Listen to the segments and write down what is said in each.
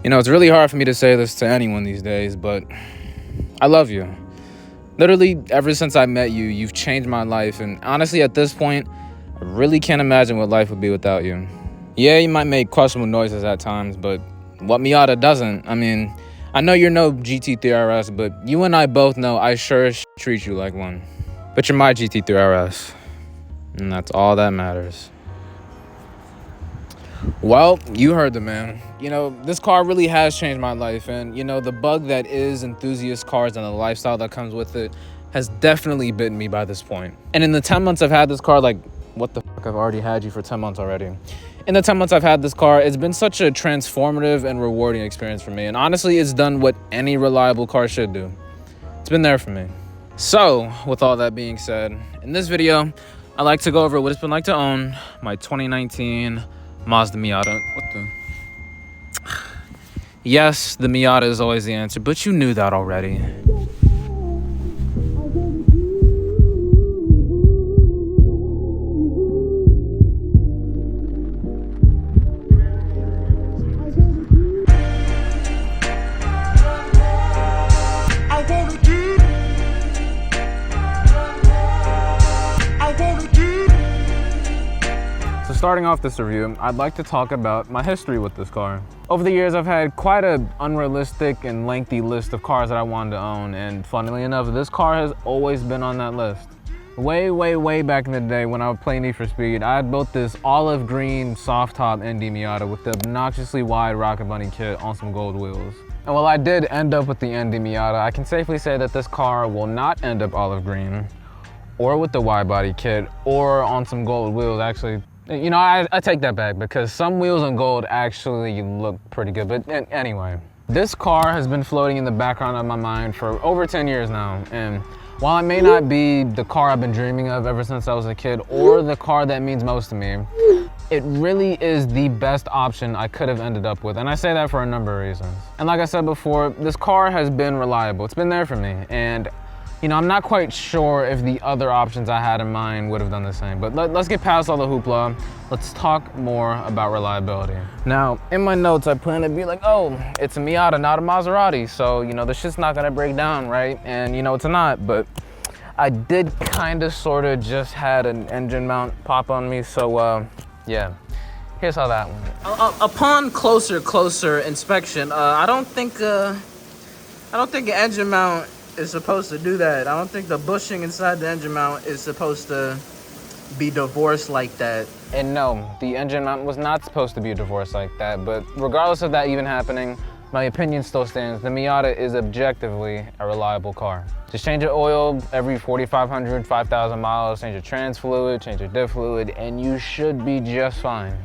You know, it's really hard for me to say this to anyone these days, but I love you. Literally, ever since I met you, you've changed my life. And honestly, at this point, I really can't imagine what life would be without you. Yeah, you might make questionable noises at times, but what Miata doesn't. I mean, I know you're no GT3 RS, but you and I both know I sure as treat you like one. But you're my GT3 RS, and that's all that matters. Well, you heard the man. You know, this car really has changed my life, and you know, the bug that is enthusiast cars and the lifestyle that comes with it has definitely bitten me by this point. And in the 10 months I've had this car, like, what the fuck, I've already had you for 10 months already. In the 10 months I've had this car, it's been such a transformative and rewarding experience for me. And honestly, it's done what any reliable car should do. It's been there for me. So, with all that being said, in this video, I like to go over what it's been like to own my 2019 Mazda Miata. What the? Yes, the Miata is always the answer, but you knew that already. Starting off this review, I'd like to talk about my history with this car. Over the years, I've had quite an unrealistic and lengthy list of cars that I wanted to own, and funnily enough, this car has always been on that list. Way back in the day when I would play Need for Speed, I had built this olive green soft top ND Miata with the obnoxiously wide Rocket Bunny kit on some gold wheels. And while I did end up with the ND Miata, I can safely say that this car will not end up olive green, or with the wide body kit, or on some gold wheels. Actually, you know, I take that back because some wheels in gold actually look pretty good. But anyway, this car has been floating in the background of my mind for over 10 years now. And while it may not be the car I've been dreaming of ever since I was a kid or the car that means most to me, it really is the best option I could have ended up with. And I say that for a number of reasons. And like I said before, this car has been reliable. It's been there for me. And you know, I'm not quite sure if the other options I had in mind would have done the same, but let's get past all the hoopla. Let's talk more about reliability. Now, in my notes, I plan to be like, oh, it's a Miata, not a Maserati. So, you know, the shit's not gonna break down, right? And you know, it's not, but I did kind of sort of just had an engine mount pop on me. So, yeah, here's how that went. Upon closer inspection, I don't think an engine mount is supposed to do that. I don't think the bushing inside the engine mount is supposed to be divorced like that. And no, the engine mount was not supposed to be divorced like that, but regardless of that even happening, my opinion still stands. The Miata is objectively a reliable car. Just change your oil every 4,500, 5,000 miles, change your trans fluid, change your diff fluid, and you should be just fine.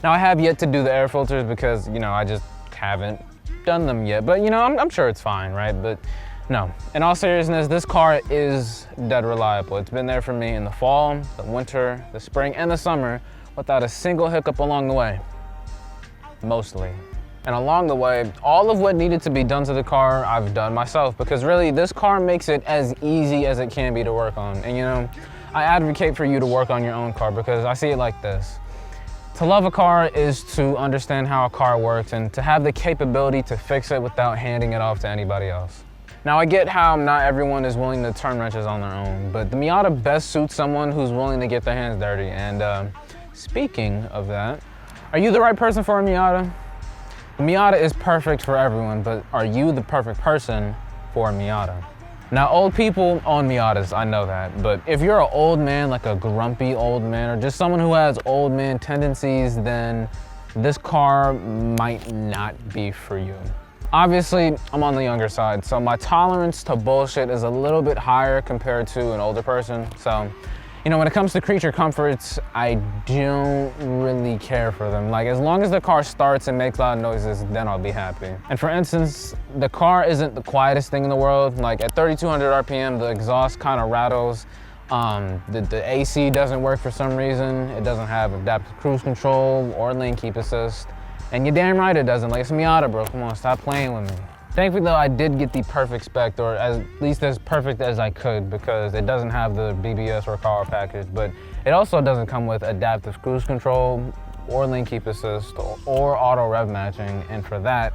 Now, I have yet to do the air filters because, you know, I just haven't done them yet, but you know, I'm sure it's fine, right? But no, in all seriousness, this car is dead reliable. It's been there for me in the fall, the winter, the spring, and the summer without a single hiccup along the way, mostly. And along the way, all of what needed to be done to the car, I've done myself because really this car makes it as easy as it can be to work on. And you know, I advocate for you to work on your own car because I see it like this. To love a car is to understand how a car works and to have the capability to fix it without handing it off to anybody else. Now, I get how not everyone is willing to turn wrenches on their own, but the Miata best suits someone who's willing to get their hands dirty. And speaking of that, are you the right person for a Miata? The Miata is perfect for everyone, but are you the perfect person for a Miata? Now, old people own Miatas, I know that, but if you're an old man, like a grumpy old man, or just someone who has old man tendencies, then this car might not be for you. Obviously, I'm on the younger side, so my tolerance to bullshit is a little bit higher compared to an older person. So, you know, when it comes to creature comforts, I don't really care for them. Like, as long as the car starts and makes loud noises, then I'll be happy. And for instance, the car isn't the quietest thing in the world. Like, at 3,200 RPM, the exhaust kind of rattles. The AC doesn't work for some reason. It doesn't have adaptive cruise control or lane keep assist. And you're damn right it doesn't. Like, it's a Miata, bro. Come on, stop playing with me. Thankfully, though, I did get the perfect spec, or at least as perfect as I could, because it doesn't have the BBS or power package, but it also doesn't come with adaptive cruise control or lane keep assist or auto rev matching. And for that,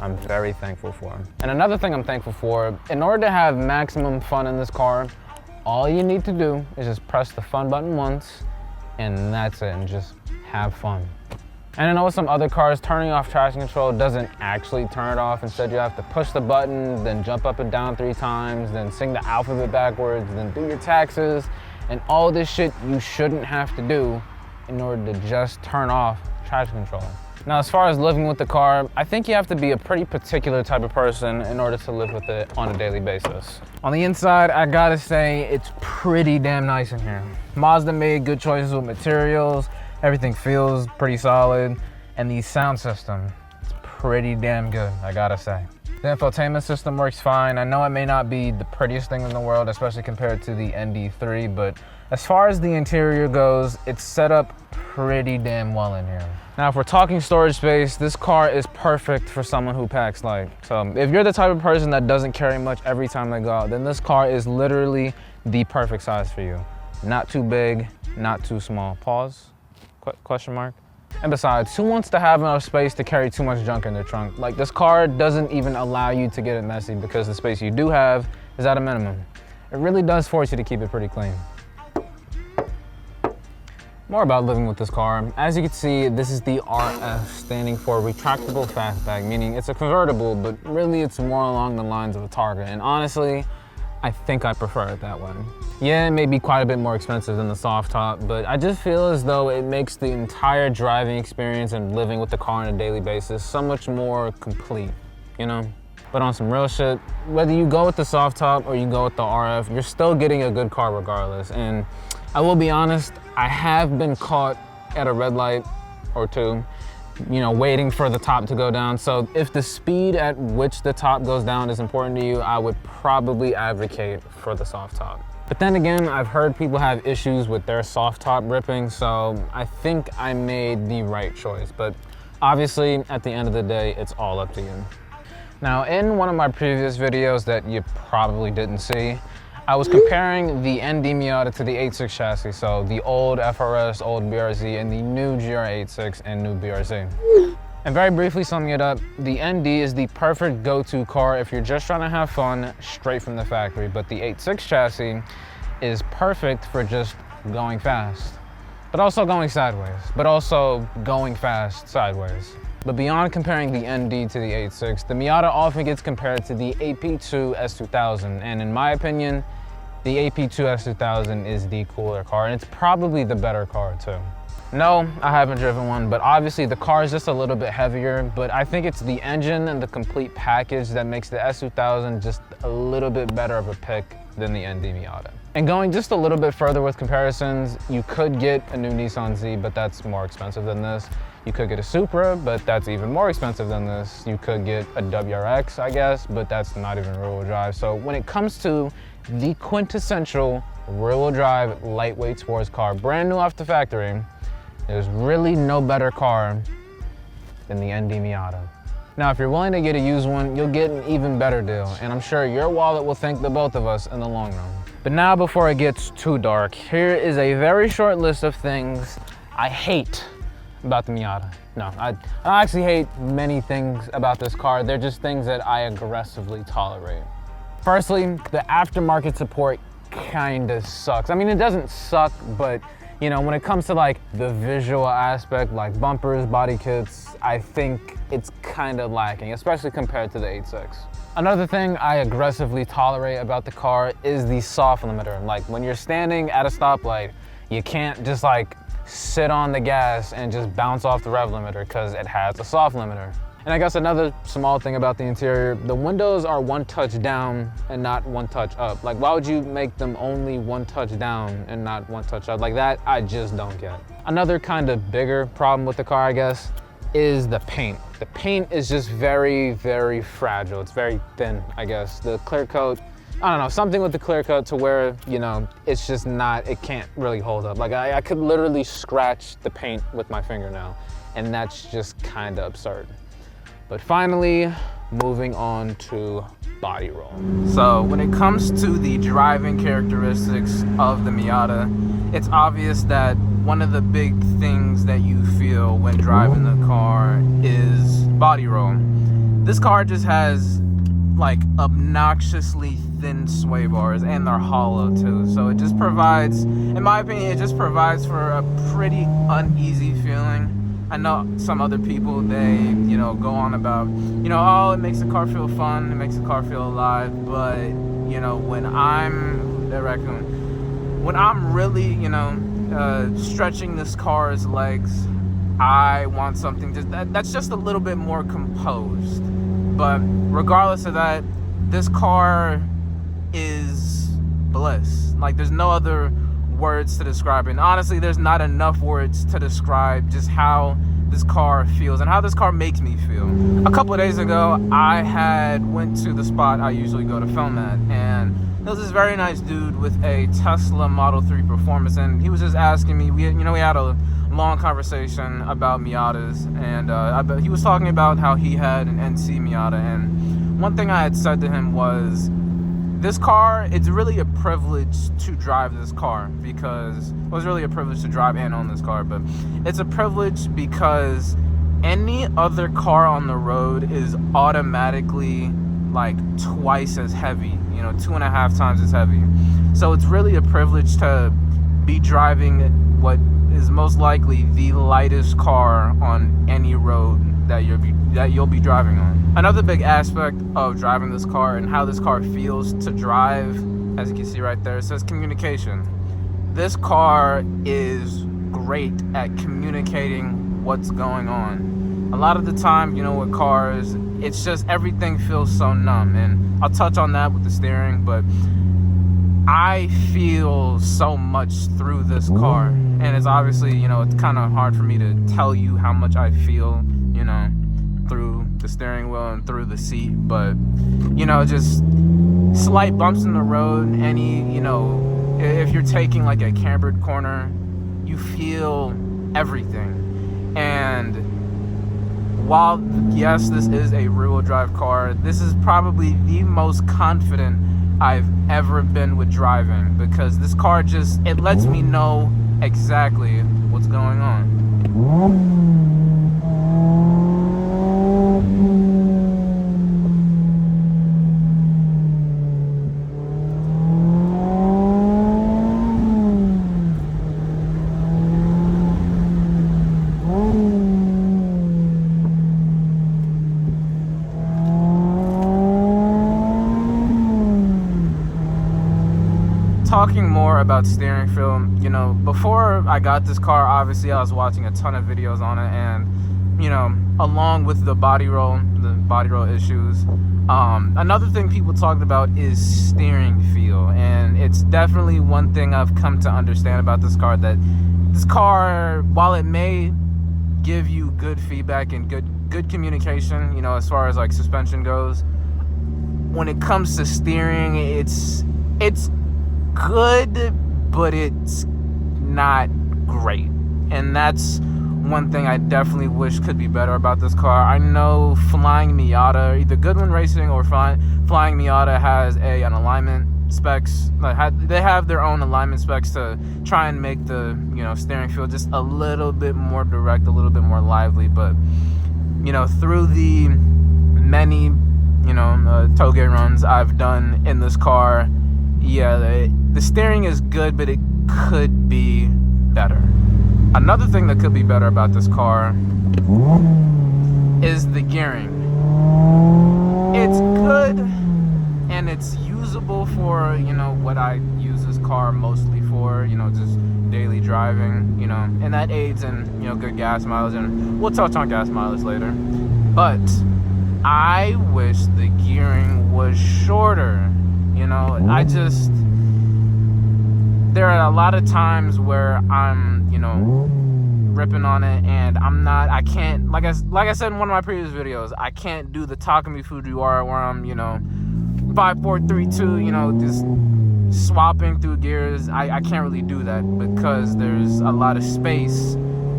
I'm very thankful for. And another thing I'm thankful for, in order to have maximum fun in this car, all you need to do is just press the fun button once, and that's it, and just have fun. And I know with some other cars, turning off traction control doesn't actually turn it off. Instead, you have to push the button, then jump up and down 3 times, then sing the alphabet backwards, then do your taxes, and all this shit you shouldn't have to do in order to just turn off traction control. Now, as far as living with the car, I think you have to be a pretty particular type of person in order to live with it on a daily basis. On the inside, I gotta say, it's pretty damn nice in here. Mazda made good choices with materials. Everything feels pretty solid. And the sound system, it's pretty damn good, I gotta say. The infotainment system works fine. I know it may not be the prettiest thing in the world, especially compared to the ND3, but as far as the interior goes, it's set up pretty damn well in here. Now, if we're talking storage space, this car is perfect for someone who packs light. So if you're the type of person that doesn't carry much every time they go out, then this car is literally the perfect size for you. Not too big, not too small. Pause, question mark. And besides, who wants to have enough space to carry too much junk in their trunk? Like, this car doesn't even allow you to get it messy because the space you do have is at a minimum. It really does force you to keep it pretty clean. More about living with this car. As you can see, this is the RF, standing for retractable fastback, meaning it's a convertible, but really it's more along the lines of a Targa. And honestly, I think I prefer it that way. Yeah, it may be quite a bit more expensive than the soft top, but I just feel as though it makes the entire driving experience and living with the car on a daily basis so much more complete, you know? But on some real shit, whether you go with the soft top or you go with the RF, you're still getting a good car regardless. And I will be honest, I have been caught at a red light or two, you know, waiting for the top to go down. So if the speed at which the top goes down is important to you, I would probably advocate for the soft top. But then again, I've heard people have issues with their soft top ripping, so I think I made the right choice. But obviously, at the end of the day, it's all up to you. Now, in one of my previous videos that you probably didn't see, I was comparing the ND Miata to the 8.6 chassis, so the old FRS, old BRZ, and the new GR86 and new BRZ. And very briefly summing it up, the ND is the perfect go-to car if you're just trying to have fun straight from the factory, but the 8.6 chassis is perfect for just going fast, but also going sideways, but also going fast sideways. But beyond comparing the ND to the 8.6, the Miata often gets compared to the AP2 S2000, and in my opinion, the AP2 S2000 is the cooler car, and it's probably the better car too. No, I haven't driven one, but obviously the car is just a little bit heavier, but I think it's the engine and the complete package that makes the S2000 just a little bit better of a pick than the ND Miata. And going just a little bit further with comparisons, you could get a new Nissan Z, but that's more expensive than this. You could get a Supra, but that's even more expensive than this. You could get a WRX, I guess, but that's not even rear-wheel drive. So when it comes to the quintessential rear-wheel drive lightweight sports car, brand new off the factory, there's really no better car than the ND Miata. Now, if you're willing to get a used one, you'll get an even better deal, and I'm sure your wallet will thank the both of us in the long run. But now, before it gets too dark, here is a very short list of things I hate about the Miata. No, I actually hate many things about this car. They're just things that I aggressively tolerate. Firstly, the aftermarket support kinda sucks. I mean, it doesn't suck, but you know, when it comes to like the visual aspect, like bumpers, body kits, I think it's kinda lacking, especially compared to the 8.6. Another thing I aggressively tolerate about the car is the soft limiter. Like when you're standing at a stoplight, you can't just like sit on the gas and just bounce off the rev limiter because it has a soft limiter. And I guess another small thing about the interior, the windows are one touch down and not one touch up. Like, why would you make them only one touch down and not one touch up? Like that, I just don't get. Another kind of bigger problem with the car, I guess, is the paint. The paint is just very, very fragile. It's very thin, I guess. The clear coat, I don't know, something with the clear coat to where, you know, it's just not, it can't really hold up. Like I could literally scratch the paint with my fingernail, and that's just kind of absurd. But finally, moving on to body roll. So when it comes to the driving characteristics of the Miata, it's obvious that one of the big things that you feel when driving the car is body roll. This car just has like obnoxiously thin sway bars, and they're hollow too. So it just provides, in my opinion, it just provides for a pretty uneasy feeling. I know some other people, they, you know, go on about, you know, oh, it makes the car feel fun, it makes the car feel alive, but, you know, when I'm really, you know, stretching this car's legs, I want something just that's just a little bit more composed. But regardless of that, this car is bliss. Like, there's no other words to describe it. And honestly, there's not enough words to describe just how this car feels and how this car makes me feel. A couple of days ago, I went to the spot I usually go to film at, and there was this very nice dude with a Tesla Model 3 Performance, and he was just asking me, we had a long conversation about Miatas, and he was talking about how he had an NC Miata, and one thing I had said to him was, this car, it's really a privilege to drive this car, because it was really a privilege to drive and own this car, but it's a privilege because any other car on the road is automatically like twice as heavy, you know, 2.5 times as heavy. So it's really a privilege to be driving what is most likely the lightest car on any road that you'll be driving on. Another big aspect of driving this car and how this car feels to drive, as you can see right there, it says communication. This car is great at communicating what's going on. A lot of the time, you know, with cars, it's just everything feels so numb, and I'll touch on that with the steering, but I feel so much through this car, and it's obviously, you know, it's kind of hard for me to tell you how much I feel, you know, through the steering wheel and through the seat, but, you know, just slight bumps in the road, you know, if you're taking like a cambered corner, you feel everything. And while, yes, this is a rear-wheel drive car, this is probably the most confident I've ever been with driving, because this car just, it lets me know exactly what's going on. Talking more about steering feel, you know, before I got this car, obviously I was watching a ton of videos on it, and, you know, along with the body roll issues, another thing people talked about is steering feel, and it's definitely one thing I've come to understand about this car, that this car, while it may give you good feedback and good communication, you know, as far as like suspension goes, when it comes to steering, it's good, but it's not great. And that's one thing I definitely wish could be better about this car. I know Flying Miata, either Goodwin Racing or Flying Miata, has an alignment specs. They have their own alignment specs to try and make the, you know, steering feel just a little bit more direct, a little bit more lively. But, you know, through the many, you know, toge runs I've done in this car, yeah, the steering is good, but it could be better. Another thing that could be better about this car is the gearing. It's good and it's usable for, you know, what I use this car mostly for, you know, just daily driving, you know, and that aids in, you know, good gas mileage, and we'll touch on gas mileage later. But I wish the gearing was shorter. You know, there are a lot of times where I'm, you know, ripping on it, and I can't, like I said in one of my previous videos, I can't do the Takumi Fujiwara where I'm, you know, 5, 4, 3, 2, you know, just swapping through gears. I can't really do that because there's a lot of space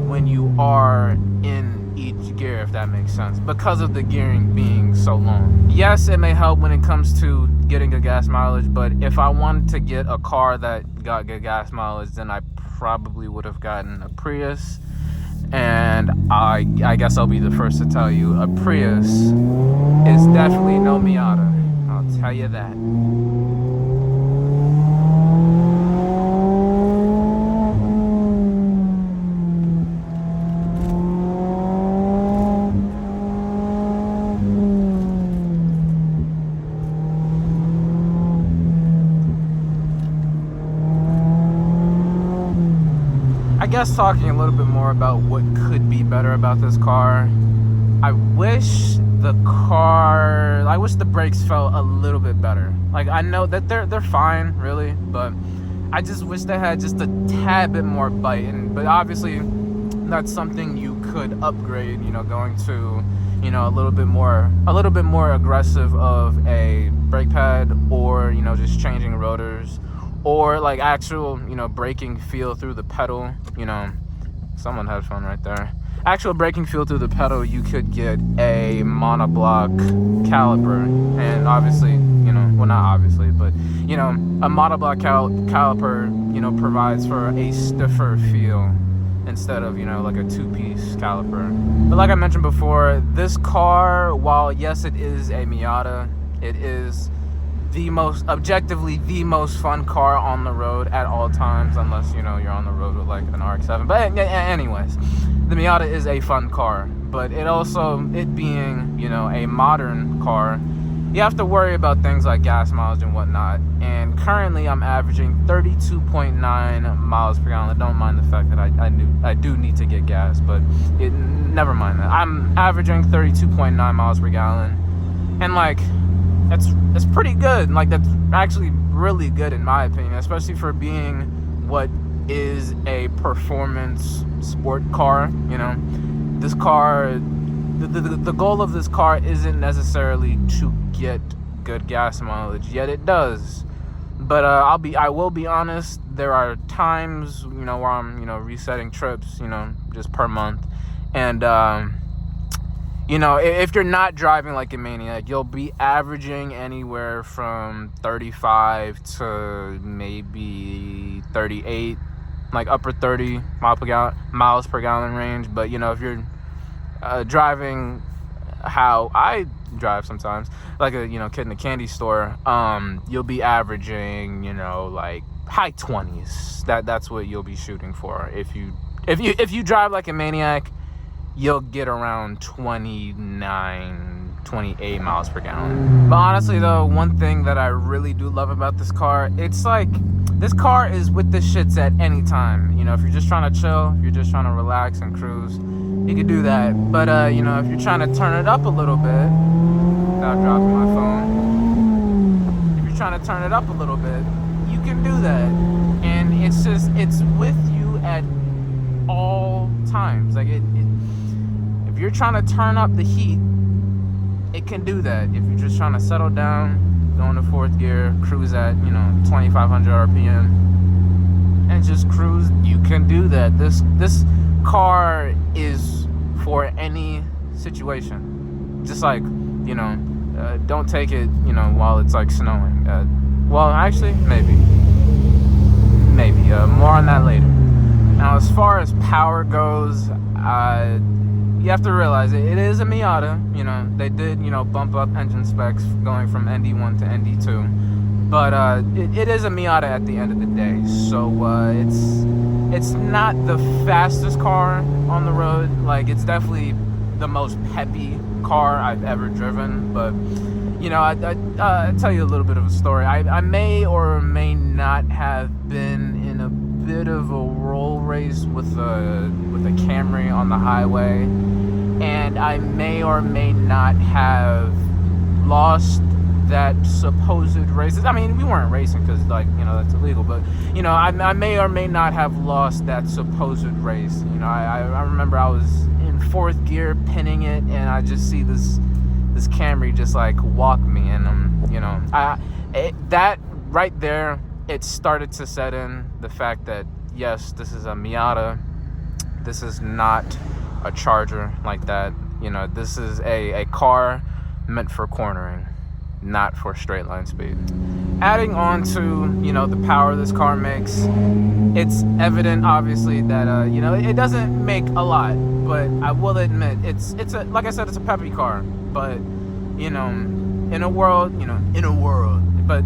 when you are in each gear, if that makes sense, because of the gearing being so long. Yes, it may help when it comes to getting good gas mileage, but if I wanted to get a car that got good gas mileage, then I probably would have gotten a Prius. And I guess I'll be the first to tell you, a Prius is definitely no Miata. I'll tell you that. I guess talking a little bit more about what could be better about this car. I wish the brakes felt a little bit better. Like, I know that they're fine, really, but I just wish they had just a tad bit more bite. But obviously, that's something you could upgrade. Going to, a little bit more aggressive of a brake pad, or just changing rotors, or like actual braking feel through the pedal. Someone had fun right there. Actual braking feel through the pedal. You could get a monoblock caliper, and obviously, well, not obviously, but a monoblock caliper provides for a stiffer feel instead of like a two-piece caliper. But like I mentioned before, this car, while yes, it is a Miata, it is objectively the most fun car on the road at all times, unless you're on the road with like an RX-7. But anyways, the Miata is a fun car, but it being a modern car, you have to worry about things like gas mileage and whatnot. And currently I'm averaging 32.9 miles per gallon. Don't mind the fact that I do need to get gas, but never mind that. I'm averaging 32.9 miles per gallon, and like, that's pretty good. Like, that's actually really good in my opinion, especially for being what is a performance sport car. This car, the goal of this car isn't necessarily to get good gas mileage, yet it does. But I will be honest, there are times where I'm resetting trips just per month, and if you're not driving like a maniac, you'll be averaging anywhere from 35 to maybe 38, like upper 30 miles per gallon range. But if you're driving how I drive sometimes, like a kid in a candy store, you'll be averaging like high 20s. That's what you'll be shooting for. If you drive like a maniac, you'll get around 29, 28 miles per gallon. But honestly though, one thing that I really do love about this car, it's like, this car is with the shits at any time. If you're just trying to chill, if you're just trying to relax and cruise, you can do that. But if you're trying to turn it up a little bit, without dropping my phone, if you're trying to turn it up a little bit, you can do that. And it's with you at all times. Like, if you're trying to turn up the heat, it can do that. If you're just trying to settle down, go into fourth gear, cruise at 2,500 RPM, and just cruise, you can do that. This car is for any situation. Just like don't take it while it's like snowing. Well, actually, maybe more on that later. Now, as far as power goes, you have to realize it is a Miata. They did bump up engine specs going from ND1 to ND2, but it is a Miata at the end of the day. So it's not the fastest car on the road. Like, it's definitely the most peppy car I've ever driven. But I'll tell you a little bit of a story. I may or may not have been in a bit of a roll race with a Camry on the highway, and I may or may not have lost that supposed race. I mean, we weren't racing because that's illegal, but I may or may not have lost that supposed race. I remember I was in fourth gear pinning it, and I just see this Camry just like walk me, and that right there, it started to set in the fact that yes, this is a Miata. This is not a Charger like that. This is a car meant for cornering, not for straight line speed. Adding on to the power this car makes, it's evident obviously that it doesn't make a lot, but I will admit it's like I said, it's a peppy car. But you know, in a world, but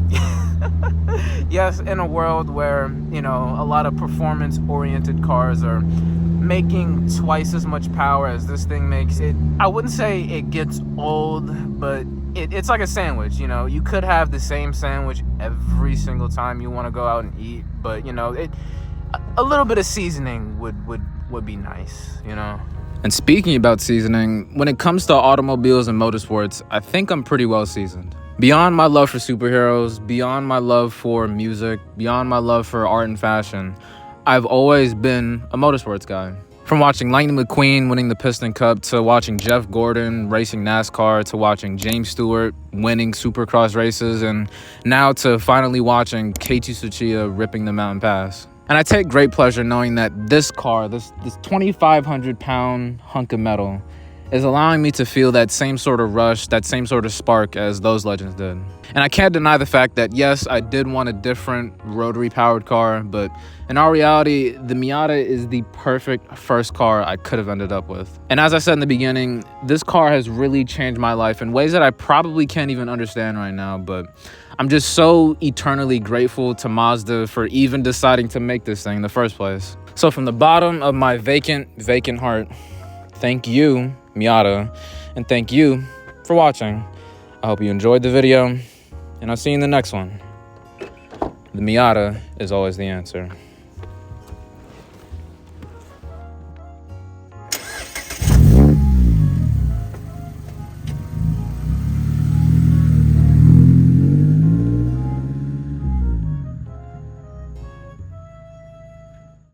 yes, in a world where, a lot of performance-oriented cars are making twice as much power as this thing makes, I wouldn't say it gets old, but it's like a sandwich. You could have the same sandwich every single time you want to go out and eat, but a little bit of seasoning would be nice. And speaking about seasoning, when it comes to automobiles and motorsports, I think I'm pretty well seasoned. Beyond my love for superheroes, beyond my love for music, beyond my love for art and fashion, I've always been a motorsports guy. From watching Lightning McQueen winning the Piston Cup, to watching Jeff Gordon racing NASCAR, to watching James Stewart winning Supercross races, and now to finally watching Keiichi Tsuchiya ripping the Mountain Pass. And I take great pleasure knowing that this car, this 2,500-pound hunk of metal, is allowing me to feel that same sort of rush, that same sort of spark as those legends did. And I can't deny the fact that, yes, I did want a different rotary-powered car, but in our reality, the Miata is the perfect first car I could have ended up with. And as I said in the beginning, this car has really changed my life in ways that I probably can't even understand right now, but I'm just so eternally grateful to Mazda for even deciding to make this thing in the first place. So from the bottom of my vacant heart, thank you, Miata, and thank you for watching. I hope you enjoyed the video, and I'll see you in the next one. The Miata is always the answer.